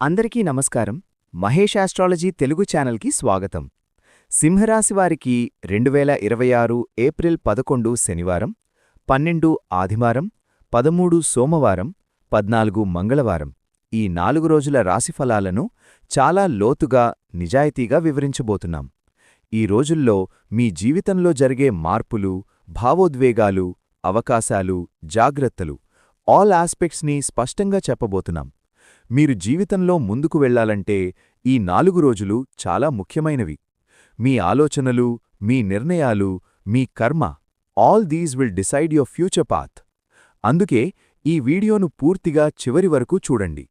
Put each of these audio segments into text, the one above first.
అందరికీ నమస్కారం. మహేష్ ఆస్ట్రాలజీ తెలుగు ఛానల్కి స్వాగతం. సింహరాశి వారికి 2026 ఏప్రిల్ 11 శనివారం, 12 ఆదివారం, 13 సోమవారం, 14 మంగళవారం ఈ 4 రోజుల రాశిఫలాలను చాలా లోతుగా, నిజాయితీగా వివరించబోతున్నాం. ఈ రోజుల్లో మీ జీవితంలో జరిగే మార్పులు, భావోద్వేగాలు, అవకాశాలు, జాగ్రత్తలు ఆల్ ఆస్పెక్ట్స్ని స్పష్టంగా చెప్పబోతున్నాం. మీరు జీవితంలో ముందుకు వెళ్లాలంటే ఈ 4 రోజులు చాలా ముఖ్యమైనవి. మీ ఆలోచనలు, మీ నిర్ణయాలు, మీ కర్మ all these will decide your future path. అందుకే ఈ వీడియోను పూర్తిగా చివరి వరకు చూడండి.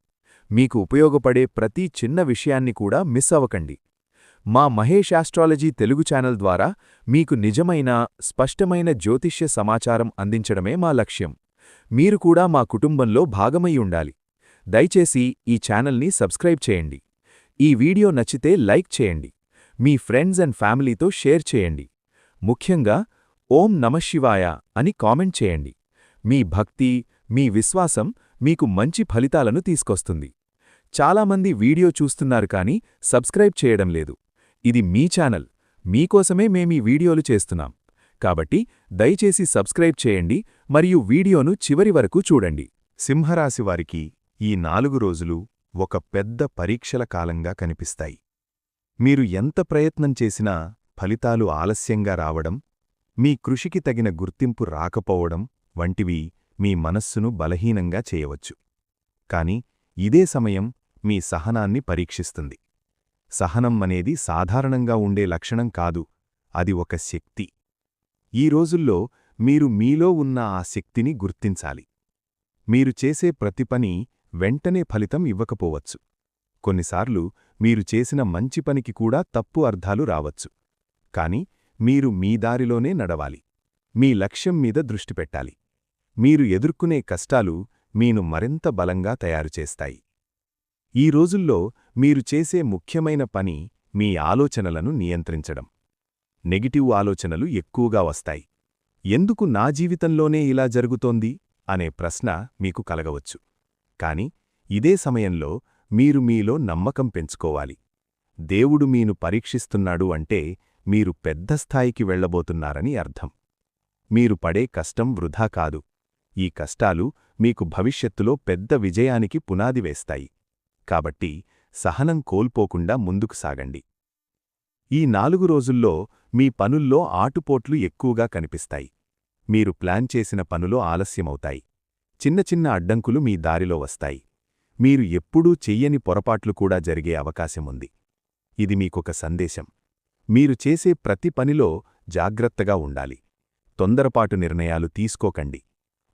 మీకు ఉపయోగపడే ప్రతి చిన్న విషయాన్ని కూడా మిస్ అవ్వకండి. మా మహేష్ ఆస్ట్రాలజీ తెలుగు ఛానల్ ద్వారా మీకు నిజమైన, స్పష్టమైన జ్యోతిష్య సమాచారం అందించడమే మా లక్ష్యం. మీరు కూడా మా కుటుంబంలో భాగమై ఉండాలి. దయచేసి ఈ ఛానల్ని సబ్స్క్రైబ్ చేయండి. ఈ వీడియో నచ్చితే లైక్ చేయండి. మీ ఫ్రెండ్స్ అండ్ ఫ్యామిలీతో షేర్ చేయండి. ముఖ్యంగా ఓం నమఃశివాయ అని కామెంట్ చేయండి. మీ భక్తి, మీ విశ్వాసం మీకు మంచి ఫలితాలను తీసుకొస్తుంది. చాలామంది వీడియో చూస్తున్నారు కానీ సబ్స్క్రైబ్ చేయడం లేదు. ఇది మీ ఛానల్, మీకోసమే మేమీ వీడియోలు చేస్తున్నాం. కాబట్టి దయచేసి సబ్స్క్రైబ్ చేయండి మరియు వీడియోను చివరి వరకు చూడండి. సింహరాశివారికి ఈ 4 రోజులు ఒక పెద్ద పరీక్షల కాలంగా కనిపిస్తాయి. మీరు ఎంత ప్రయత్నం చేసినా ఫలితాలు ఆలస్యంగా రావడం, మీ కృషికి తగిన గుర్తింపు రాకపోవడం వంటివి మీ మనస్సును బలహీనంగా చేయవచ్చు. కాని ఇదే సమయం మీ సహనాన్ని పరీక్షిస్తుంది. సహనం అనేది సాధారణంగా ఉండే లక్షణం కాదు, అది ఒక శక్తి. ఈ రోజుల్లో మీరు మీలో ఉన్న ఆ శక్తిని గుర్తించాలి. మీరు చేసే ప్రతి పని వెంటనే ఫలితం ఇవ్వకపోవచ్చు. కొన్నిసార్లు మీరు చేసిన మంచి పనికి కూడా తప్పు అర్థాలు రావచ్చు. కాని మీరు మీ దారిలోనే నడవాలి. మీ లక్ష్యం మీద దృష్టి పెట్టాలి. మీరు ఎదుర్కొనే కష్టాలు మీను మరింత బలంగా తయారుచేస్తాయి. ఈ రోజుల్లో మీరు చేసే ముఖ్యమైన పని మీ ఆలోచనలను నియంత్రించడం. నెగిటివ్ ఆలోచనలు ఎక్కువగా వస్తాయి. ఎందుకు నా జీవితంలోనే ఇలా జరుగుతోంది అనే ప్రశ్న మీకు కలగవచ్చు. కాని ఇదే సమయంలో మీరు మీలో నమ్మకం పెంచుకోవాలి. దేవుడు మీను పరీక్షిస్తున్నాడు అంటే మీరు పెద్ద స్థాయికి వెళ్లబోతున్నారని అర్థం. మీరు పడే కష్టం వృధా కాదు. ఈ కష్టాలు మీకు భవిష్యత్తులో పెద్ద విజయానికి పునాది వేస్తాయి. కాబట్టి సహనం కోల్పోకుండా ముందుకు సాగండి. ఈ 4 రోజుల్లో మీ పనుల్లో ఆటుపోట్లు ఎక్కువగా కనిపిస్తాయి. మీరు ప్లాన్ చేసిన పనులో ఆలస్యమవుతాయి. చిన్న చిన్న అడ్డంకులు మీ దారిలో వస్తాయి. మీరు ఎప్పుడూ చెయ్యని పొరపాట్లు కూడా జరిగే అవకాశముంది. ఇది మీకొక సందేశం. మీరు చేసే ప్రతి పనిలో జాగ్రత్తగా ఉండాలి. తొందరపాటు నిర్ణయాలు తీసుకోకండి.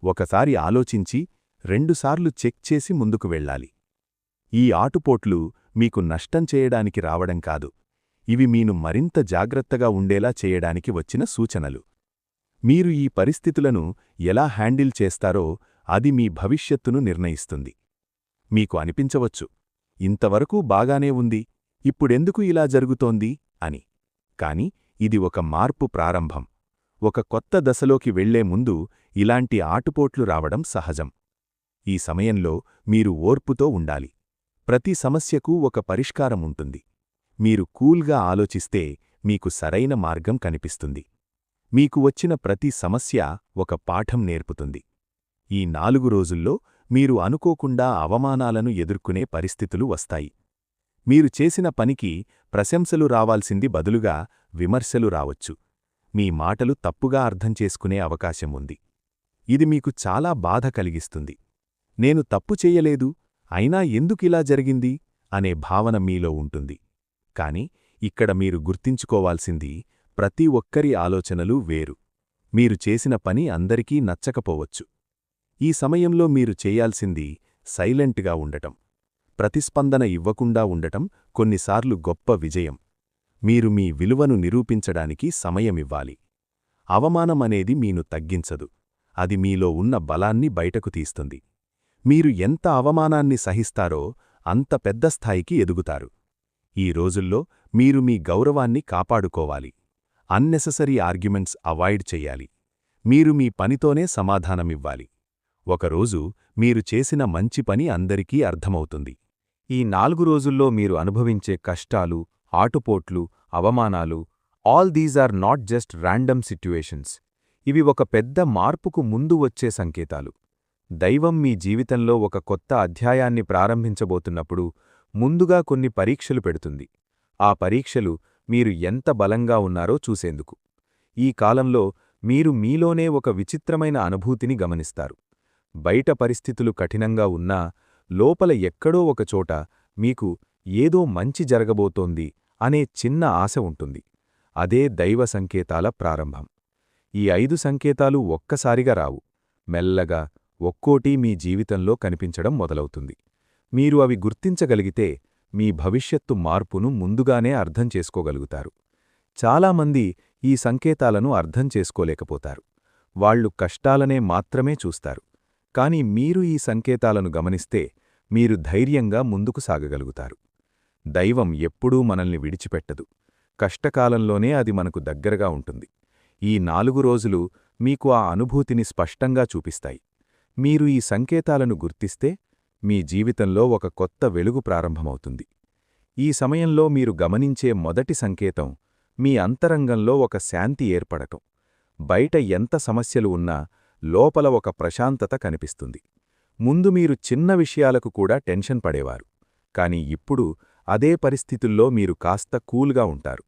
ఒకసారి ఆలోచించి 2 సార్లు చెక్ చేసి ముందుకు వెళ్ళాలి. ఈ ఆటుపోట్లు మీకు నష్టం చేయడానికి రావడం కాదు, ఇవి మీను మరింత జాగ్రత్తగా ఉండేలా చేయడానికి వచ్చిన సూచనలు. మీరు ఈ పరిస్థితులను ఎలా హ్యాండిల్ చేస్తారో అది మీ భవిష్యత్తును నిర్ణయిస్తుంది. మీకు అనిపించవచ్చు, ఇంతవరకు బాగానే ఉంది, ఇప్పుడెందుకు ఇలా జరుగుతోంది అని. కాని ఇది ఒక మార్పు ప్రారంభం. ఒక కొత్త దశలోకి వెళ్లే ముందు ఇలాంటి ఆటుపోట్లు రావడం సహజం. ఈ సమయంలో మీరు ఓర్పుతో ఉండాలి. ప్రతి సమస్యకు ఒక పరిష్కారం ఉంటుంది. మీరు కూల్గా ఆలోచిస్తే మీకు సరైన మార్గం కనిపిస్తుంది. మీకు వచ్చిన ప్రతి సమస్య ఒక పాఠం నేర్పుతుంది. ఈ 4 రోజుల్లో మీరు అనుకోకుండా అవమానాలను ఎదుర్కొనే పరిస్థితులు వస్తాయి. మీరు చేసిన పనికి ప్రశంసలు రావాల్సింది బదులుగా విమర్శలు రావచ్చు. మీ మాటలు తప్పుగా అర్థం చేసుకునే అవకాశం ఉంది. ఇది మీకు చాలా బాధ కలిగిస్తుంది. నేను తప్పు చెయ్యలేదు, అయినా ఎందుకిలా జరిగింది అనే భావన మీలో ఉంటుంది. కాని ఇక్కడ మీరు గుర్తించుకోవాల్సింది, ప్రతి ఒక్కరి ఆలోచనలు వేరు. మీరు చేసిన పని అందరికీ నచ్చకపోవచ్చు. ఈ సమయంలో మీరు చేయాల్సింది సైలెంట్గా ఉండటం. ప్రతిస్పందన ఇవ్వకుండా ఉండటం కొన్నిసార్లు గొప్ప విజయం. మీరు మీ విలువను నిరూపించడానికి సమయమివ్వాలి. అవమానమనేది మీను తగ్గించదు, అది మీలో ఉన్న బలాన్ని బయటకు తీస్తుంది. మీరు ఎంత అవమానాన్ని సహిస్తారో అంత పెద్ద స్థాయికి ఎదుగుతారు. ఈ రోజుల్లో మీరు మీ గౌరవాన్ని కాపాడుకోవాలి. అన్నెసెసరీ ఆర్గ్యుమెంట్స్ అవాయిడ్ చెయ్యాలి. మీరు మీ పనితోనే సమాధానమివ్వాలి. ఒకరోజు మీరు చేసిన మంచి పని అందరికీ అర్థమవుతుంది. ఈ 4 రోజుల్లో మీరు అనుభవించే కష్టాలు, ఆటుపోట్లు, అవమానాలు, all these are not just random situations. ఇవి ఒక పెద్ద మార్పుకు ముందు వచ్చే సంకేతాలు. దైవం మీ జీవితంలో ఒక కొత్త అధ్యాయాన్ని ప్రారంభించబోతున్నప్పుడు ముందుగా కొన్ని పరీక్షలు పెడుతుంది. ఆ పరీక్షలు మీరు ఎంత బలంగా ఉన్నారో చూసేందుకు. ఈ కాలంలో మీరు మీలోనే ఒక విచిత్రమైన అనుభూతిని గమనిస్తారు. బయట పరిస్థితులు కఠినంగా ఉన్నా లోపల ఎక్కడో ఒకచోట మీకు ఏదో మంచి జరగబోతోంది అనే చిన్న ఆశ ఉంటుంది. అదే దైవ సంకేతాల ప్రారంభం. ఈ 5 సంకేతాలు ఒక్కసారిగా రావు. మెల్లగా ఒక్కోటీ మీ జీవితంలో కనిపించడం మొదలవుతుంది. మీరు అవి గుర్తించగలిగితే మీ భవిష్యత్తు మార్పును ముందుగానే అర్థం చేసుకోగలుగుతారు. చాలామంది ఈ సంకేతాలను అర్థం చేసుకోలేకపోతారు. వాళ్ళు కష్టాలనే మాత్రమే చూస్తారు. కాని మీరు ఈ సంకేతాలను గమనిస్తే మీరు ధైర్యంగా ముందుకు సాగగలుగుతారు. దైవం ఎప్పుడూ మనల్ని విడిచిపెట్టదు. కష్టకాలంలోనే అది మనకు దగ్గరగా ఉంటుంది. ఈ 4 రోజులు మీకు ఆ అనుభూతిని స్పష్టంగా చూపిస్తాయి. మీరు ఈ సంకేతాలను గుర్తిస్తే మీ జీవితంలో ఒక కొత్త వెలుగు ప్రారంభమవుతుంది. ఈ సమయంలో మీరు గమనించే మొదటి సంకేతం మీ అంతరంగంలో ఒక శాంతి ఏర్పడటం. బయట ఎంత సమస్యలు ఉన్నా లోపల ఒక ప్రశాంతత కనిపిస్తుంది. ముందు మీరు చిన్న విషయాలకు కూడా టెన్షన్ పడేవారు. కాని ఇప్పుడు అదే పరిస్థితుల్లో మీరు కాస్త కూల్గా ఉంటారు.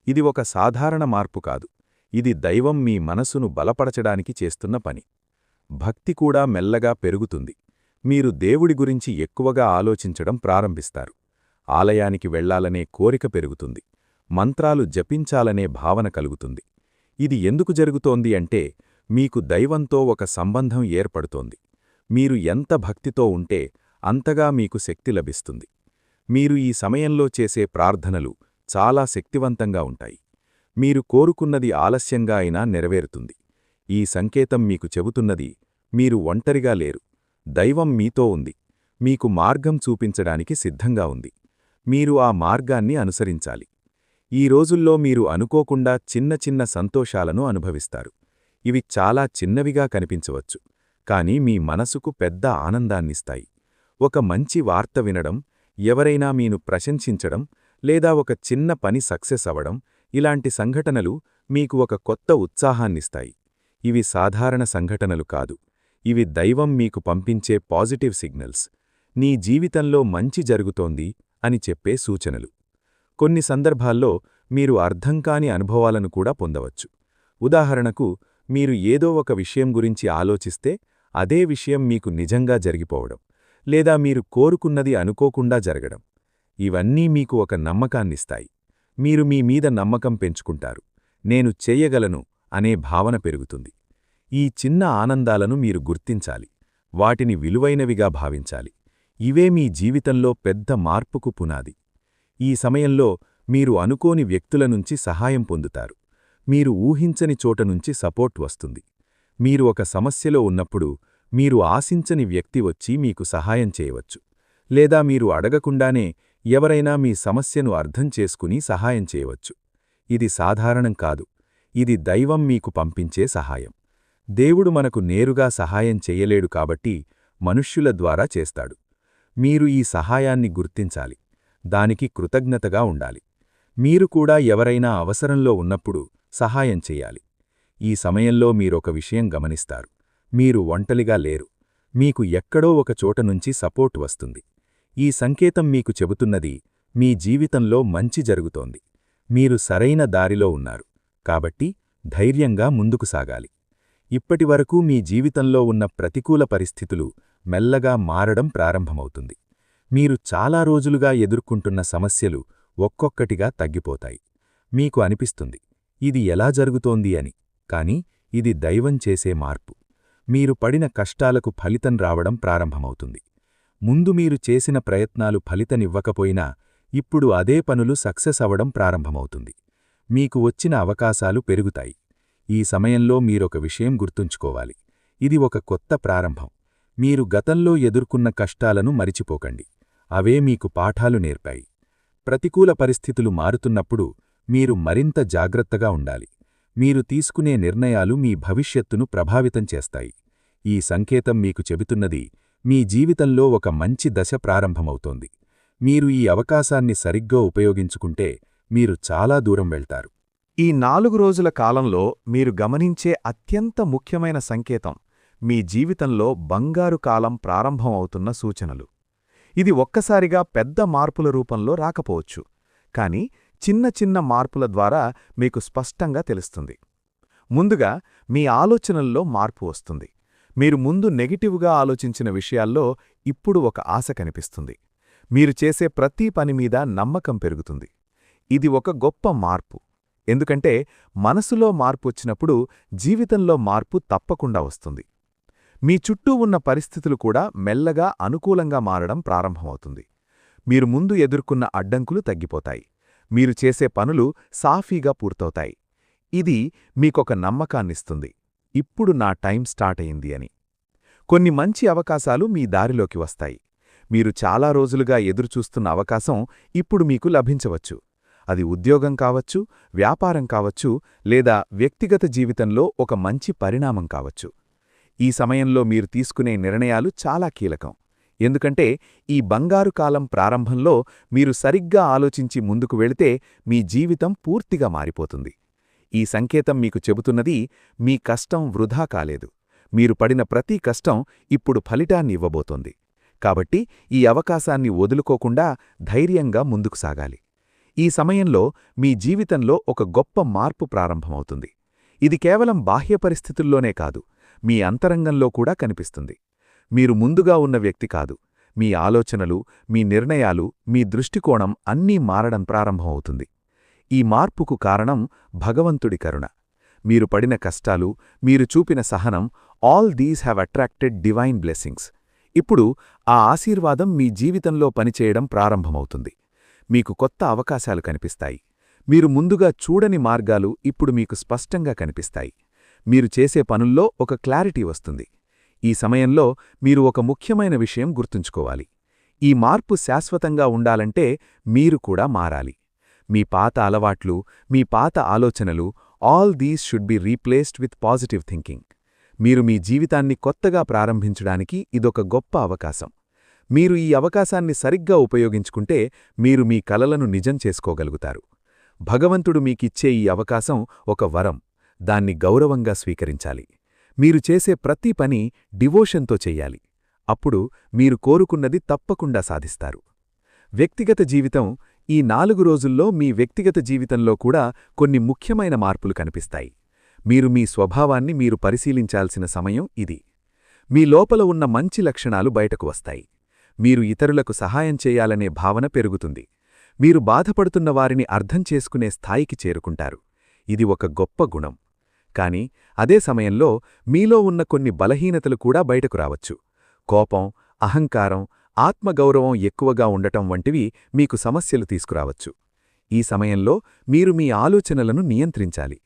ఇది ఒక సాధారణ మార్పు కాదు. ఇది దైవం మీ మనసును బలపరచడానికి చేస్తున్న పని. భక్తి కూడా మెల్లగా పెరుగుతుంది. మీరు దేవుడి గురించి ఎక్కువగా ఆలోచించడం ప్రారంభిస్తారు. ఆలయానికి వెళ్లాలనే కోరిక పెరుగుతుంది. మంత్రాలు జపించాలనే భావన కలుగుతుంది. ఇది ఎందుకు జరుగుతోంది అంటే మీకు దైవంతో ఒక సంబంధం ఏర్పడుతోంది. మీరు ఎంత భక్తితో ఉంటే అంతగా మీకు శక్తి లభిస్తుంది. మీరు ఈ సమయంలో చేసే ప్రార్థనలు చాలా శక్తివంతంగా ఉంటాయి. మీరు కోరుకున్నది ఆలస్యంగా అయినా నెరవేరుతుంది. ఈ సంకేతం మీకు చెబుతున్నది మీరు ఒంటరిగా లేరు. దైవం మీతో ఉంది. మీకు మార్గం చూపించడానికి సిద్ధంగా ఉంది. మీరు ఆ మార్గాన్ని అనుసరించాలి. ఈ రోజుల్లో మీరు అనుకోకుండా చిన్న చిన్న సంతోషాలను అనుభవిస్తారు. ఇవి చాలా చిన్నవిగా కనిపించవచ్చు, కాని మీ మనసుకు పెద్ద ఆనందాన్నిస్తాయి. ఒక మంచి వార్త వినడం, ఎవరైనా మీను ప్రశంసించడం, లేదా ఒక చిన్న పని సక్సెస్ అవడం, ఇలాంటి సంఘటనలు మీకు ఒక కొత్త ఉత్సాహాన్నిస్తాయి. ఇవి సాధారణ సంఘటనలు కాదు. ఇవి దైవం మీకు పంపించే పాజిటివ్ సిగ్నల్స్. నీ జీవితంలో మంచి జరుగుతోంది అని చెప్పే సూచనలు. కొన్ని సందర్భాల్లో మీరు అర్థంకాని అనుభవాలను కూడా పొందవచ్చు. ఉదాహరణకు, మీరు ఏదో ఒక విషయం గురించి ఆలోచిస్తే అదే విషయం మీకు నిజంగా జరిగిపోవడం, లేదా మీరు కోరుకున్నది అనుకోకుండా జరగడం. ఇవన్నీ మీకు ఒక నమ్మకాన్నిస్తాయి. మీరు మీ మీద నమ్మకం పెంచుకుంటారు. నేను చెయ్యగలను అనే భావన పెరుగుతుంది. ఈ చిన్న ఆనందాలను మీరు గుర్తించాలి. వాటిని విలువైనవిగా భావించాలి. ఇవే మీ జీవితంలో పెద్ద మార్పుకు పునాది. ఈ సమయంలో మీరు అనుకోని వ్యక్తుల నుంచి సహాయం పొందుతారు. మీరు ఊహించని చోటనుంచి సపోర్ట్ వస్తుంది. మీరు ఒక సమస్యలో ఉన్నప్పుడు మీరు ఆశించని వ్యక్తి వచ్చి మీకు సహాయం చేయవచ్చు. లేదా మీరు అడగకుండానే ఎవరైనా మీ సమస్యను అర్థం చేసుకుని సహాయం చేయవచ్చు. ఇది సాధారణం కాదు. ఇది దైవం మీకు పంపించే సహాయం. దేవుడు మనకు నేరుగా సహాయం చెయ్యలేడు కాబట్టి మనుష్యుల ద్వారా చేస్తాడు. మీరు ఈ సహాయాన్ని గుర్తించాలి. దానికి కృతజ్ఞతగా ఉండాలి. మీరు కూడా ఎవరైనా అవసరంలో ఉన్నప్పుడు సహాయం చెయ్యాలి. ఈ సమయంలో మీరొక విషయం గమనిస్తారు. మీరు ఒంటరిగా లేరు. మీకు ఎక్కడో ఒక చోటనుంచి సపోర్ట్ వస్తుంది. ఈ సంకేతం మీకు చెబుతున్నది మీ జీవితంలో మంచి జరుగుతోంది. మీరు సరైన దారిలో ఉన్నారు. కాబట్టి ధైర్యంగా ముందుకు సాగాలి. ఇప్పటివరకు మీ జీవితంలో ఉన్న ప్రతికూల పరిస్థితులు మెల్లగా మారడం ప్రారంభమవుతుంది. మీరు చాలా రోజులుగా ఎదుర్కొంటున్న సమస్యలు ఒక్కొక్కటిగా తగ్గిపోతాయి. మీకు అనిపిస్తుంది, ఇది ఎలా జరుగుతోంది అని. కాని ఇది దైవం చేసే మార్పు. మీరు పడిన కష్టాలకు ఫలితం రావడం ప్రారంభమవుతుంది. ముందు మీరు చేసిన ప్రయత్నాలు ఫలితనివ్వకపోయినా ఇప్పుడు అదే పనులు సక్సెస్ అవడం ప్రారంభమవుతుంది. మీకు వచ్చిన అవకాశాలు పెరుగుతాయి. ఈ సమయంలో మీరొక విషయం గుర్తుంచుకోవాలి. ఇది ఒక కొత్త ప్రారంభం. మీరు గతంలో ఎదుర్కొన్న కష్టాలను మరిచిపోకండి. అవే మీకు పాఠాలు నేర్పాయి. ప్రతికూల పరిస్థితులు మారుతున్నప్పుడు మీరు మరింత జాగ్రత్తగా ఉండాలి. మీరు తీసుకునే నిర్ణయాలు మీ భవిష్యత్తును ప్రభావితం చేస్తాయి. ఈ సంకేతం మీకు చెబుతున్నది మీ జీవితంలో ఒక మంచి దశ ప్రారంభమవుతోంది. మీరు ఈ అవకాశాన్ని సరిగ్గా ఉపయోగించుకుంటే మీరు చాలా దూరం వెళ్తారు. ఈ 4 రోజుల కాలంలో మీరు గమనించే అత్యంత ముఖ్యమైన సంకేతం మీ జీవితంలో బంగారు కాలం ప్రారంభం అవుతున్న సూచనలు. ఇది ఒక్కసారిగా పెద్ద మార్పుల రూపంలో రాకపోవచ్చు, కానీ చిన్న చిన్న మార్పుల ద్వారా మీకు స్పష్టంగా తెలుస్తుంది. ముందుగా మీ ఆలోచనల్లో మార్పు వస్తుంది. మీరు ముందు నెగటివ్గా ఆలోచించిన విషయాల్లో ఇప్పుడు ఒక ఆశ కనిపిస్తుంది. మీరు చేసే ప్రతి పని మీద నమ్మకం పెరుగుతుంది. ఇది ఒక గొప్ప మార్పు, ఎందుకంటే మనసులో మార్పు వచ్చినప్పుడు జీవితంలో మార్పు తప్పకుండా వస్తుంది. మీ చుట్టూ ఉన్న పరిస్థితులు కూడా మెల్లగా అనుకూలంగా మారడం ప్రారంభమవుతుంది. మీరు ముందు ఎదుర్కొన్న అడ్డంకులు తగ్గిపోతాయి. మీరు చేసే పనులు సాఫీగా పూర్తవుతాయి. ఇది మీకొక నమ్మకాన్నిస్తుంది, ఇప్పుడు నా టైం స్టార్ట్ అయింది అని. కొన్ని మంచి అవకాశాలు మీ దారిలోకి వస్తాయి. మీరు చాలా రోజులుగా ఎదురుచూస్తున్న అవకాశం ఇప్పుడు మీకు లభించవచ్చు. అది ఉద్యోగం కావచ్చు, వ్యాపారం కావచ్చు, లేదా వ్యక్తిగత జీవితంలో ఒక మంచి పరిణామం కావచ్చు. ఈ సమయంలో మీరు తీసుకునే నిర్ణయాలు చాలా కీలకం, ఎందుకంటే ఈ బంగారు కాలం ప్రారంభంలో మీరు సరిగ్గా ఆలోచించి ముందుకు వెళితే మీ జీవితం పూర్తిగా మారిపోతుంది. ఈ సంకేతం మీకు చెబుతున్నది మీ కష్టం వృధా కాలేదు. మీరు పడిన ప్రతి కష్టం ఇప్పుడు ఫలితాన్ని ఇవ్వబోతోంది. కాబట్టి ఈ అవకాశాన్ని వదులుకోకుండా ధైర్యంగా ముందుకు సాగాలి. ఈ సమయంలో మీ జీవితంలో ఒక గొప్ప మార్పు ప్రారంభమవుతుంది. ఇది కేవలం బాహ్య పరిస్థితుల్లోనే కాదు, మీ అంతరంగంలో కూడా కనిపిస్తుంది. మీరు ముందుగా ఉన్న వ్యక్తి కాదు, మీ ఆలోచనలు, మీ నిర్ణయాలు, మీ దృష్టికోణం అన్నీ మారడం ప్రారంభమవుతుంది. ఈ మార్పుకు కారణం భగవంతుడి కరుణ. మీరు పడిన కష్టాలు, మీరు చూపిన సహనం, all these have attracted divine blessings. ఇప్పుడు ఆ ఆశీర్వాదం మీ జీవితంలో పనిచేయడం ప్రారంభమవుతుంది. మీకు కొత్త అవకాశాలు కనిపిస్తాయి. మీరు ముందుగా చూడని మార్గాలు ఇప్పుడు మీకు స్పష్టంగా కనిపిస్తాయి. మీరు చేసే పనుల్లో ఒక క్లారిటీ వస్తుంది. ఈ సమయంలో మీరు ఒక ముఖ్యమైన విషయం గుర్తుంచుకోవాలి. ఈ మార్పు శాశ్వతంగా ఉండాలంటే మీరు కూడా మారాలి. మీ పాత అలవాట్లు, మీ పాత ఆలోచనలు, all these should be replaced with positive thinking. మీరు మీ జీవితాన్ని కొత్తగా ప్రారంభించడానికి ఇదొక గొప్ప అవకాశం. మీరు ఈ అవకాశాన్ని సరిగ్గా ఉపయోగించుకుంటే మీరు మీ కలలను నిజం చేసుకోగలుగుతారు. భగవంతుడు మీకిచ్చే ఈ అవకాశం ఒక వరం, దాన్ని గౌరవంగా స్వీకరించాలి. మీరు చేసే ప్రతి పని డివోషన్తో చెయ్యాలి. అప్పుడు మీరు కోరుకున్నది తప్పకుండా సాధిస్తారు. వ్యక్తిగత జీవితం. ఈ 4 రోజుల్లో మీ వ్యక్తిగత జీవితంలో కూడా కొన్ని ముఖ్యమైన మార్పులు కనిపిస్తాయి. మీరు మీ స్వభావాన్ని మీరు పరిశీలించాల్సిన సమయం ఇది. మీ లోపల ఉన్న మంచి లక్షణాలు బయటకు వస్తాయి. మీరు ఇతరులకు సహాయం చేయాలనే భావన పెరుగుతుంది. మీరు బాధపడుతున్న వారిని అర్థం చేసుకునే స్థాయికి చేరుకుంటారు. ఇది ఒక గొప్ప గుణం. కాని అదే సమయంలో మీలో ఉన్న కొన్ని బలహీనతలు కూడా బయటకు రావచ్చు. కోపం, అహంకారం, ఆత్మగౌరవం ఎక్కువగా ఉండటం వంటివి మీకు సమస్యలు తీసుకురావచ్చు. ఈ సమయంలో మీరు మీ ఆలోచనలను నియంత్రించాలి.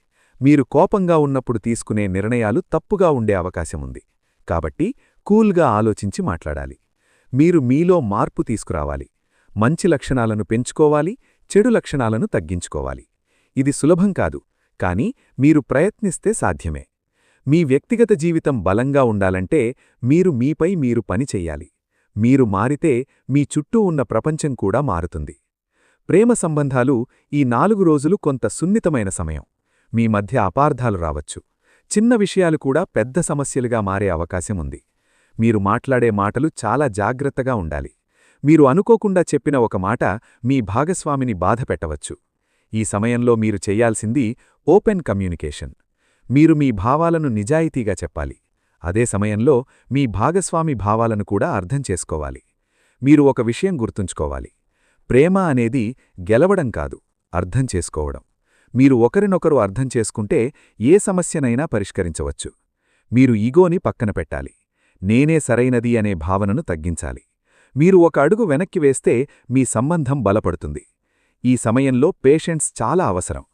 మీరు కోపంగా ఉన్నప్పుడు తీసుకునే నిర్ణయాలు తప్పుగా ఉండే అవకాశముంది. కాబట్టి కూల్గా ఆలోచించి మాట్లాడాలి. మీరు మీలో మార్పు తీసుకురావాలి. మంచి లక్షణాలను పెంచుకోవాలి, చెడు లక్షణాలను తగ్గించుకోవాలి. ఇది సులభం కాదు, కానీ మీరు ప్రయత్నిస్తే సాధ్యమే. మీ వ్యక్తిగత జీవితం బలంగా ఉండాలంటే మీరు మీపై మీరు పని చెయ్యాలి. మీరు మారితే మీ చుట్టూ ఉన్న ప్రపంచం కూడా మారుతుంది. ప్రేమ సంబంధాలు. ఈ 4 రోజులు కొంత సున్నితమైన సమయం. మీ మధ్య అపార్థాలు రావచ్చు. చిన్న విషయాలు కూడా పెద్ద సమస్యలుగా మారే అవకాశముంది. మీరు మాట్లాడే మాటలు చాలా జాగ్రత్తగా ఉండాలి. మీరు అనుకోకుండా చెప్పిన ఒక మాట మీ భాగస్వామిని బాధపెట్టవచ్చు. ఈ సమయంలో మీరు చెయ్యాల్సింది ఓపెన్ కమ్యూనికేషన్. మీరు మీ భావాలను నిజాయితీగా చెప్పాలి. అదే సమయంలో మీ భాగస్వామి భావాలను కూడా అర్థం చేసుకోవాలి. మీరు ఒక విషయం గుర్తుంచుకోవాలి. ప్రేమ అనేది గెలవడం కాదు, అర్థం చేసుకోవడం. మీరు ఒకరినొకరు అర్థం చేసుకుంటే ఏ సమస్యనైనా పరిష్కరించవచ్చు. మీరు ఈగోని పక్కన పెట్టాలి. నేనే సరైనది అనే భావనను తగ్గించాలి. మీరు ఒక అడుగు వెనక్కి వేస్తే మీ సంబంధం బలపడుతుంది. ఈ సమయంలో పేషెన్స్ చాలా అవసరం.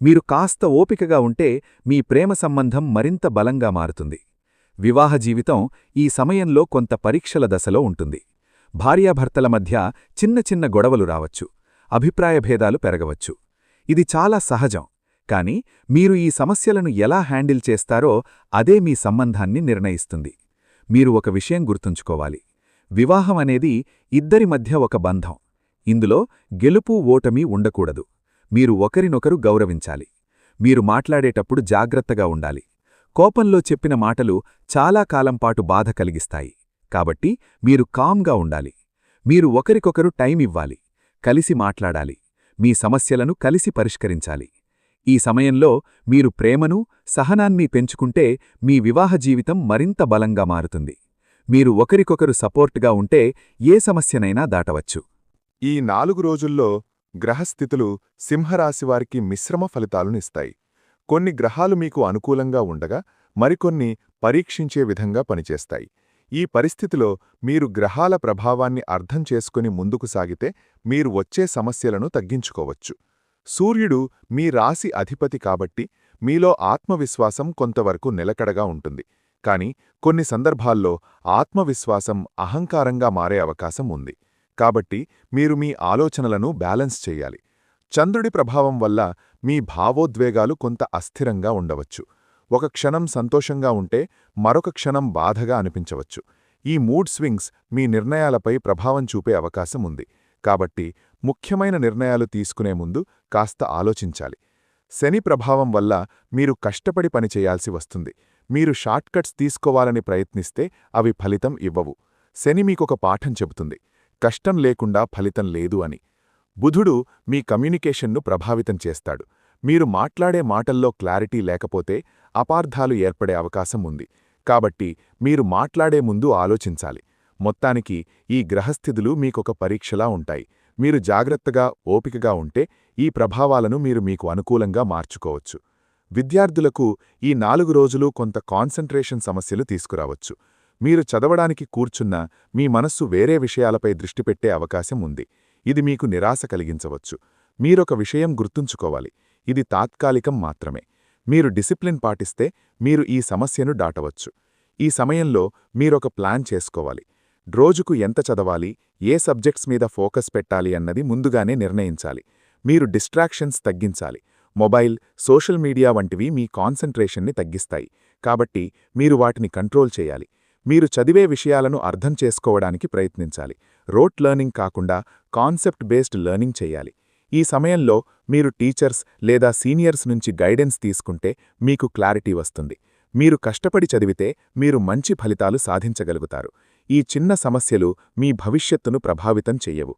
మీరు కాస్త ఓపికగా ఉంటే మీ ప్రేమ సంబంధం మరింత బలంగా మారుతుంది. వివాహ జీవితం ఈ సమయంలో కొంత పరీక్షల దశలో ఉంటుంది. భార్యాభర్తల మధ్య చిన్న చిన్న గొడవలు రావచ్చు. అభిప్రాయభేదాలు పెరగవచ్చు. ఇది చాలా సహజం. కాని మీరు ఈ సమస్యలను ఎలా హ్యాండిల్ చేస్తారో అదే మీ సంబంధాన్ని నిర్ణయిస్తుంది. మీరు ఒక విషయం గుర్తుంచుకోవాలి. వివాహం అనేది ఇద్దరి మధ్య ఒక బంధం. ఇందులో గెలుపు ఓటమి ఉండకూడదు. మీరు ఒకరినొకరు గౌరవించాలి. మీరు మాట్లాడేటప్పుడు జాగ్రత్తగా ఉండాలి. కోపంలో చెప్పిన మాటలు చాలా కాలంపాటు బాధ కలిగిస్తాయి. కాబట్టి మీరు కామ్గా ఉండాలి. మీరు ఒకరికొకరు టైం ఇవ్వాలి. కలిసి మాట్లాడాలి. మీ సమస్యలను కలిసి పరిష్కరించాలి. ఈ సమయంలో మీరు ప్రేమను, సహనాన్ని పెంచుకుంటే మీ వివాహ జీవితం మరింత బలంగా మారుతుంది. మీరు ఒకరికొకరు సపోర్ట్గా ఉంటే ఏ సమస్యనైనా దాటవచ్చు. ఈ 4 రోజుల్లో గ్రహస్థితులు సింహరాశివారికి మిశ్రమ ఫలితాలునిస్తాయి. కొన్ని గ్రహాలు మీకు అనుకూలంగా ఉండగా మరికొన్ని పరీక్షించే విధంగా పనిచేస్తాయి. ఈ పరిస్థితిలో మీరు గ్రహాల ప్రభావాన్ని అర్థం చేసుకుని ముందుకు సాగితే మీరు వచ్చే సమస్యలను తగ్గించుకోవచ్చు. సూర్యుడు మీ రాశి అధిపతి కాబట్టి మీలో ఆత్మవిశ్వాసం కొంతవరకు నిలకడగా ఉంటుంది. కాని కొన్ని సందర్భాల్లో ఆత్మవిశ్వాసం అహంకారంగా మారే అవకాశం ఉంది. కాబట్టి మీరు మీ ఆలోచనలను బ్యాలెన్స్ చెయ్యాలి. చంద్రుడి ప్రభావం వల్ల మీ భావోద్వేగాలు కొంత అస్థిరంగా ఉండవచ్చు. ఒక క్షణం సంతోషంగా ఉంటే మరొక క్షణం బాధగా అనిపించవచ్చు. ఈ మూడ్ స్వింగ్స్ మీ నిర్ణయాలపై ప్రభావం చూపే అవకాశం ఉంది. కాబట్టి ముఖ్యమైన నిర్ణయాలు తీసుకునే ముందు కాస్త ఆలోచించాలి. శని ప్రభావం వల్ల మీరు కష్టపడి పనిచేయాల్సి వస్తుంది. మీరు షార్ట్కట్స్ తీసుకోవాలని ప్రయత్నిస్తే అవి ఫలితం ఇవ్వవు. శని మీకొక పాఠం చెబుతుంది, కష్టం లేకుండా ఫలితం లేదు అని. బుధుడు మీ కమ్యూనికేషన్ను ప్రభావితం చేస్తాడు. మీరు మాట్లాడే మాటల్లో క్లారిటీ లేకపోతే అపార్థాలు ఏర్పడే అవకాశం ఉంది. కాబట్టి మీరు మాట్లాడే ముందు ఆలోచించాలి. మొత్తానికి ఈ గ్రహస్థితులు మీకొక పరీక్షలా ఉంటాయి. మీరు జాగ్రత్తగా, ఓపికగా ఉంటే ఈ ప్రభావాలను మీరు మీకు అనుకూలంగా మార్చుకోవచ్చు. విద్యార్థులకు ఈ 4 రోజులు కొంత కాన్సంట్రేషన్ సమస్యలు తీసుకురావచ్చు. మీరు చదవడానికి కూర్చున్నా మీ మనస్సు వేరే విషయాలపై దృష్టి పెట్టే అవకాశం ఉంది. ఇది మీకు నిరాశ కలిగించవచ్చు. మీరొక విషయం గుర్తుంచుకోవాలి, ఇది తాత్కాలికం మాత్రమే. మీరు డిసిప్లిన్ పాటిస్తే మీరు ఈ సమస్యను దాటవచ్చు. ఈ సమయంలో మీరొక ప్లాన్ చేసుకోవాలి. రోజుకు ఎంత చదవాలి, ఏ సబ్జెక్ట్స్ మీద ఫోకస్ పెట్టాలి అన్నది ముందుగానే నిర్ణయించాలి. మీరు డిస్ట్రాక్షన్స్ తగ్గించాలి. మొబైల్, సోషల్ మీడియా వంటివి మీ కాన్సంట్రేషన్ని తగ్గిస్తాయి. కాబట్టి మీరు వాటిని కంట్రోల్ చేయాలి. మీరు చదివే విషయాలను అర్థం చేసుకోవడానికి ప్రయత్నించాలి. రోట్ లెర్నింగ్ కాకుండా కాన్సెప్ట్ బేస్డ్ లెర్నింగ్ చేయాలి. ఈ సమయంలో మీరు టీచర్స్ లేదా సీనియర్స్ నుంచి గైడెన్స్ తీసుకుంటే మీకు క్లారిటీ వస్తుంది. మీరు కష్టపడి చదివితే మీరు మంచి ఫలితాలు సాధించగలుగుతారు. ఈ చిన్న సమస్యలు మీ భవిష్యత్తును ప్రభావితం చెయ్యవు.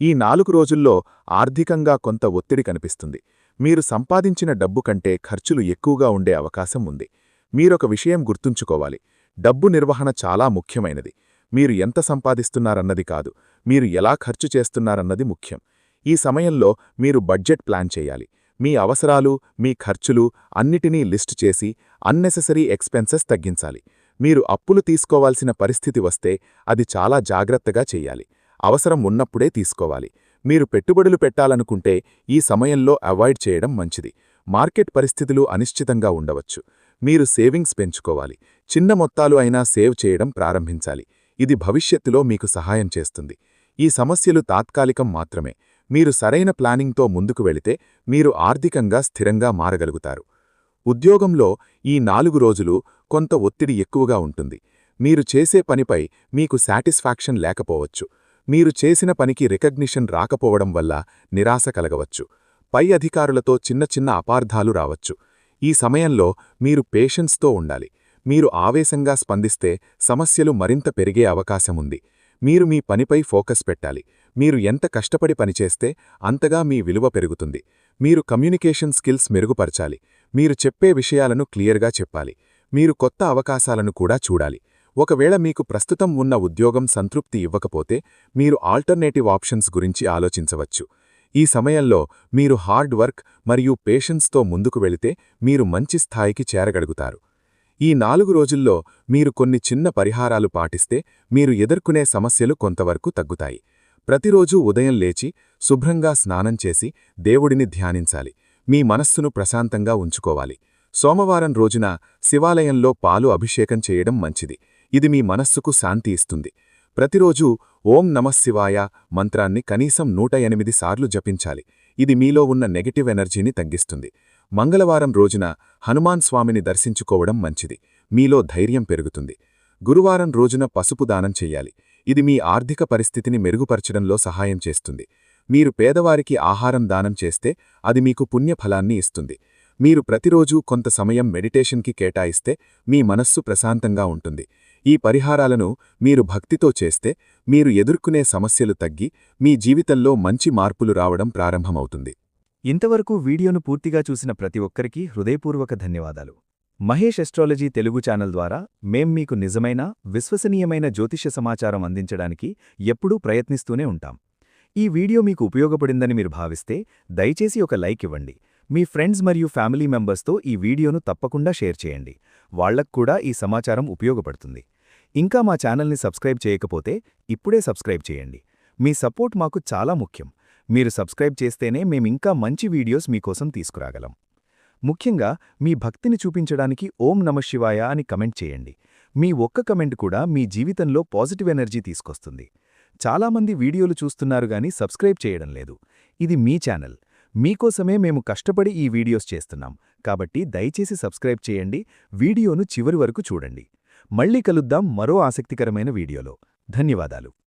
ఈ 4 రోజుల్లో ఆర్థికంగా కొంత ఒత్తిడి కనిపిస్తుంది. మీరు సంపాదించిన డబ్బు కంటే ఖర్చులు ఎక్కువగా ఉండే అవకాశం ఉంది. మీరొక విషయం గుర్తుంచుకోవాలి, డబ్బు నిర్వహణ చాలా ముఖ్యమైనది. మీరు ఎంత సంపాదిస్తున్నారన్నది కాదు, మీరు ఎలా ఖర్చు చేస్తున్నారన్నది ముఖ్యం. ఈ సమయంలో మీరు బడ్జెట్ ప్లాన్ చేయాలి. మీ అవసరాలు, మీ ఖర్చులు అన్నిటినీ లిస్టు చేసి అన్నెసెసరీ ఎక్స్పెన్సెస్ తగ్గించాలి. మీరు అప్పులు తీసుకోవాల్సిన పరిస్థితి వస్తే అది చాలా జాగ్రత్తగా చెయ్యాలి. అవసరం ఉన్నప్పుడే తీసుకోవాలి. మీరు పెట్టుబడులు పెట్టాలనుకుంటే ఈ సమయంలో అవాయిడ్ చేయడం మంచిది. మార్కెట్ పరిస్థితులు అనిశ్చితంగా ఉండవచ్చు. మీరు సేవింగ్స్ పెంచుకోవాలి. చిన్న మొత్తాలు అయినా సేవ్ చేయడం ప్రారంభించాలి. ఇది భవిష్యత్తులో మీకు సహాయం చేస్తుంది. ఈ సమస్యలు తాత్కాలికం మాత్రమే. మీరు సరైన ప్లానింగ్తో ముందుకు వెళితే మీరు ఆర్థికంగా స్థిరంగా మారగలుగుతారు. ఉద్యోగంలో ఈ 4 రోజులు కొంత ఒత్తిడి ఎక్కువగా ఉంటుంది. మీరు చేసే పనిపై మీకు సాటిస్ఫాక్షన్ లేకపోవచ్చు. మీరు చేసిన పనికి రికగ్నిషన్ రాకపోవడం వల్ల నిరాశ కలగవచ్చు. పై అధికారులతో చిన్న చిన్న అపార్థాలు రావచ్చు. ఈ సమయంలో మీరు పేషెన్స్తో ఉండాలి. మీరు ఆవేశంగా స్పందిస్తే సమస్యలు మరింత పెరిగే అవకాశముంది. మీరు మీ పనిపై ఫోకస్ పెట్టాలి. మీరు ఎంత కష్టపడి పనిచేస్తే అంతగా మీ విలువ పెరుగుతుంది. మీరు కమ్యూనికేషన్ స్కిల్స్ మెరుగుపరచాలి. మీరు చెప్పే విషయాలను క్లియర్గా చెప్పాలి. మీరు కొత్త అవకాశాలను కూడా చూడాలి. ఒకవేళ మీకు ప్రస్తుతం ఉన్న ఉద్యోగం సంతృప్తి ఇవ్వకపోతే మీరు ఆల్టర్నేటివ్ ఆప్షన్స్ గురించి ఆలోచించవచ్చు. ఈ సమయంలో మీరు హార్డ్ వర్క్ మరియు పేషెన్స్తో ముందుకు వెళితే మీరు మంచి స్థాయికి చేరగలుగుతారు. ఈ 4 రోజుల్లో మీరు కొన్ని చిన్న పరిహారాలు పాటిస్తే మీరు ఎదుర్కొనే సమస్యలు కొంతవరకు తగ్గుతాయి. ప్రతిరోజూ ఉదయం లేచి శుభ్రంగా స్నానం చేసి దేవుడిని ధ్యానించాలి. మీ మనస్సును ప్రశాంతంగా ఉంచుకోవాలి. సోమవారం రోజున శివాలయంలో పాలు అభిషేకం చేయడం మంచిది. ఇది మీ మనస్సుకు శాంతి ఇస్తుంది. ప్రతిరోజూ ఓం నమఃశివాయ మంత్రాన్ని కనీసం 108 సార్లు జపించాలి. ఇది మీలో ఉన్న నెగటివ్ ఎనర్జీని తగ్గిస్తుంది. మంగళవారం రోజున హనుమాన్ స్వామిని దర్శించుకోవడం మంచిది. మీలో ధైర్యం పెరుగుతుంది. గురువారం రోజున పసుపు దానం చెయ్యాలి. ఇది మీ ఆర్థిక పరిస్థితిని మెరుగుపరచడంలో సహాయం చేస్తుంది. మీరు పేదవారికి ఆహారం దానం చేస్తే అది మీకు పుణ్యఫలాన్ని ఇస్తుంది. మీరు ప్రతిరోజూ కొంత సమయం మెడిటేషన్కి కేటాయిస్తే మీ మనస్సు ప్రశాంతంగా ఉంటుంది. ఈ పరిహారాలను మీరు భక్తితో చేస్తే మీరు ఎదుర్కొనే సమస్యలు తగ్గి మీ జీవితంలో మంచి మార్పులు రావడం ప్రారంభమవుతుంది. ఇంతవరకు వీడియోను పూర్తిగా చూసిన ప్రతి ఒక్కరికీ హృదయపూర్వక ధన్యవాదాలు. మహేష్ ఎస్ట్రాలజీ తెలుగు ఛానల్ ద్వారా మేం మీకు నిజమైన, విశ్వసనీయమైన జ్యోతిష్య సమాచారం అందించడానికి ఎప్పుడూ ప్రయత్నిస్తూనే ఉంటాం. ఈ వీడియో మీకు ఉపయోగపడిందని మీరు భావిస్తే దయచేసి ఒక లైక్ ఇవ్వండి. మీ ఫ్రెండ్స్ మరియు ఫ్యామిలీ మెంబర్స్తో ఈ వీడియోను తప్పకుండా షేర్ చేయండి. వాళ్లకు కూడా ఈ సమాచారం ఉపయోగపడుతుంది. ఇంకా మా ఛానల్ని సబ్స్క్రైబ్ చేయకపోతే ఇప్పుడే సబ్స్క్రైబ్ చేయండి. మీ సపోర్ట్ మాకు చాలా ముఖ్యం. మీరు సబ్స్క్రైబ్ చేస్తేనే మేమింకా మంచి వీడియోస్ మీకోసం తీసుకురాగలం. ముఖ్యంగా మీ భక్తిని చూపించడానికి ఓం నమఃశివాయ అని కమెంట్ చేయండి. మీ ఒక్క కమెంట్ కూడా మీ జీవితంలో పాజిటివ్ ఎనర్జీ తీసుకొస్తుంది. చాలామంది వీడియోలు చూస్తున్నారు గానీ సబ్స్క్రైబ్ చేయడం లేదు. ఇది మీ ఛానల్. మీకోసమే మేము కష్టపడి ఈ వీడియోస్ చేస్తున్నాం. కాబట్టి దయచేసి సబ్స్క్రైబ్ చేయండి. వీడియోను చివరి వరకు చూడండి. మళ్ళీ కలుద్దాం మరో ఆసక్తికరమైన వీడియోలో. ధన్యవాదాలు.